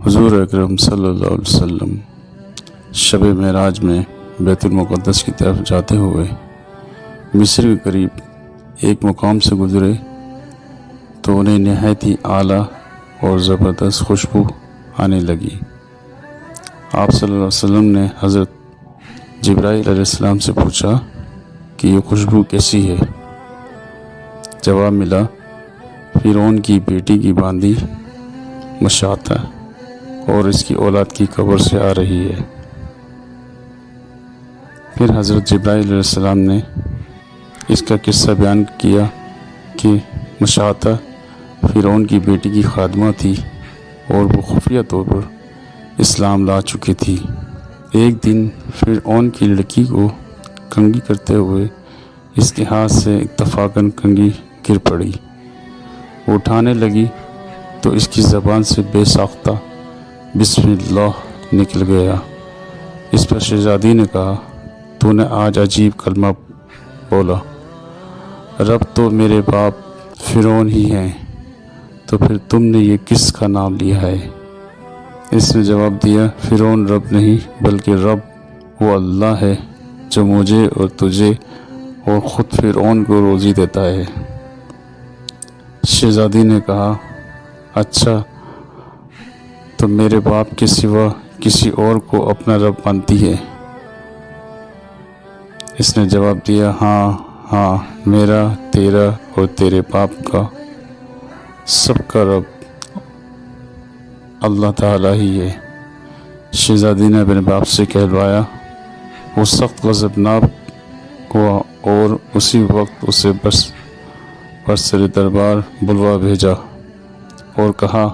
حضور اکرم صلی اللہ علیہ وسلم شب معراج میں بیت المقدس کی طرف جاتے ہوئے مصر کے قریب ایک مقام سے گزرے تو انہیں نہایت ہی اعلیٰ اور زبردست خوشبو آنے لگی۔ آپ صلی اللہ علیہ وسلم نے حضرت جبرائیل علیہ السلام سے پوچھا کہ یہ خوشبو کیسی ہے؟ جواب ملا، فرعون کی بیٹی کی باندی مشاطہ اور اس کی اولاد کی قبر سے آ رہی ہے۔ پھر حضرت جبرائیل علیہ السلام نے اس کا قصہ بیان کیا کہ مشاطہ فرعون کی بیٹی کی خادمہ تھی اور وہ خفیہ طور پر اسلام لا چکی تھی۔ ایک دن فرعون کی لڑکی کو کنگھی کرتے ہوئے اس کے ہاتھ سے اتفاقاً کنگھی گر پڑی۔ وہ اٹھانے لگی تو اس کی زبان سے بے ساختہ بسم اللہ نکل گیا۔ اس پر شہزادی نے کہا، تو نے آج عجیب کلمہ بولا، رب تو میرے باپ فرعون ہی ہیں، تو پھر تم نے یہ کس کا نام لیا ہے؟ اس نے جواب دیا، فرعون رب نہیں بلکہ رب وہ اللہ ہے جو مجھے اور تجھے اور خود فرعون کو روزی دیتا ہے۔ شہزادی نے کہا، اچھا تو میرے باپ کے سوا کسی اور کو اپنا رب مانتی ہے؟ اس نے جواب دیا، ہاں میرا، تیرا اور تیرے باپ کا، سب کا رب اللہ تعالیٰ ہی ہے۔ شہزادی نے اپنے باپ سے کہلوایا۔ وہ سخت غضبناک ہوا اور اسی وقت اسے برسر دربار بلوا بھیجا اور کہا،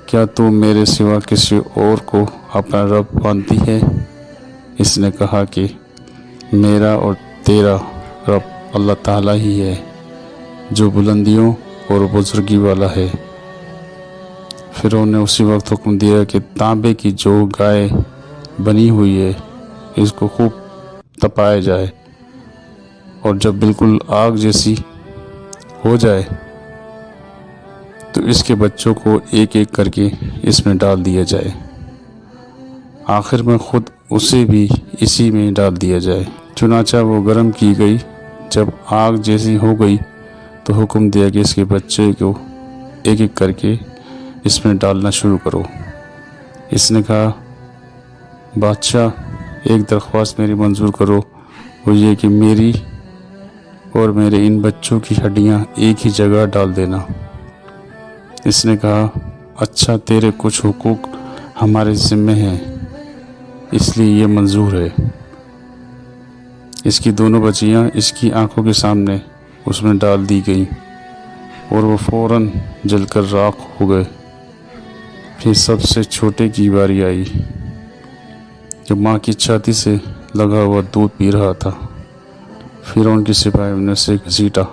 کیا تو میرے سوا کسی اور کو اپنا رب مانتی ہے؟ اس نے کہا کہ میرا اور تیرا رب اللہ تعالیٰ ہی ہے جو بلندیوں اور بزرگی والا ہے۔ فرعون نے اسی وقت حکم دیا کہ تانبے کی جو گائے بنی ہوئی ہے اس کو خوب تپایا جائے، اور جب بالکل آگ جیسی ہو جائے تو اس کے بچوں کو ایک ایک کر کے اس میں ڈال دیا جائے، آخر میں خود اسے بھی اسی میں ڈال دیا جائے۔ چنانچہ وہ گرم کی گئی۔ جب آگ جیسی ہو گئی تو حکم دیا کہ اس کے بچے کو ایک ایک کر کے اس میں ڈالنا شروع کرو۔ اس نے کہا، بادشاہ ایک درخواست میری منظور کرو، وہ یہ کہ میری اور میرے ان بچوں کی ہڈیاں ایک ہی جگہ ڈال دینا۔ اس نے کہا، اچھا تیرے کچھ حقوق ہمارے ذمہ ہیں اس لیے یہ منظور ہے۔ اس کی دونوں بچیاں اس کی آنکھوں کے سامنے اس میں ڈال دی گئیں اور وہ فوراً جل کر راکھ ہو گئے۔ پھر سب سے چھوٹے کی باری آئی جو ماں کی چھاتی سے لگا ہوا دودھ پی رہا تھا۔ فرعون کے سپاہیوں نے اسے گھسیٹا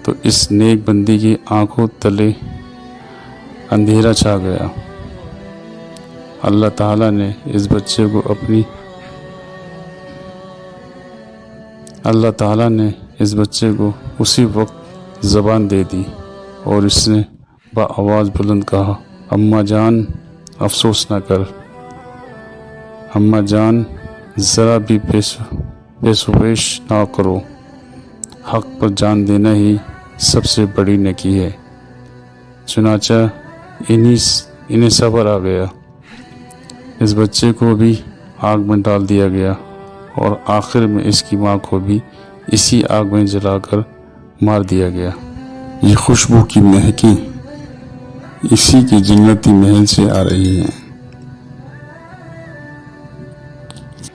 تو اس نیک بندی کی آنکھوں تلے اندھیرا چھا گیا۔ اللہ تعالیٰ نے اس بچے کو اسی وقت زبان دے دی اور اس نے بآواز بلند کہا، اماں جان افسوس نہ کر، اماں جان ذرا بھی پیش نہ کرو، حق پر جان دینا ہی سب سے بڑی نیکی ہے۔ چنانچہ انہیں صبر آ گیا۔ اس بچے کو بھی آگ میں ڈال دیا گیا اور آخر میں اس کی ماں کو بھی اسی آگ میں جلا کر مار دیا گیا۔ یہ خوشبو کی مہکیں اسی کی جنتی محل سے آ رہی ہیں۔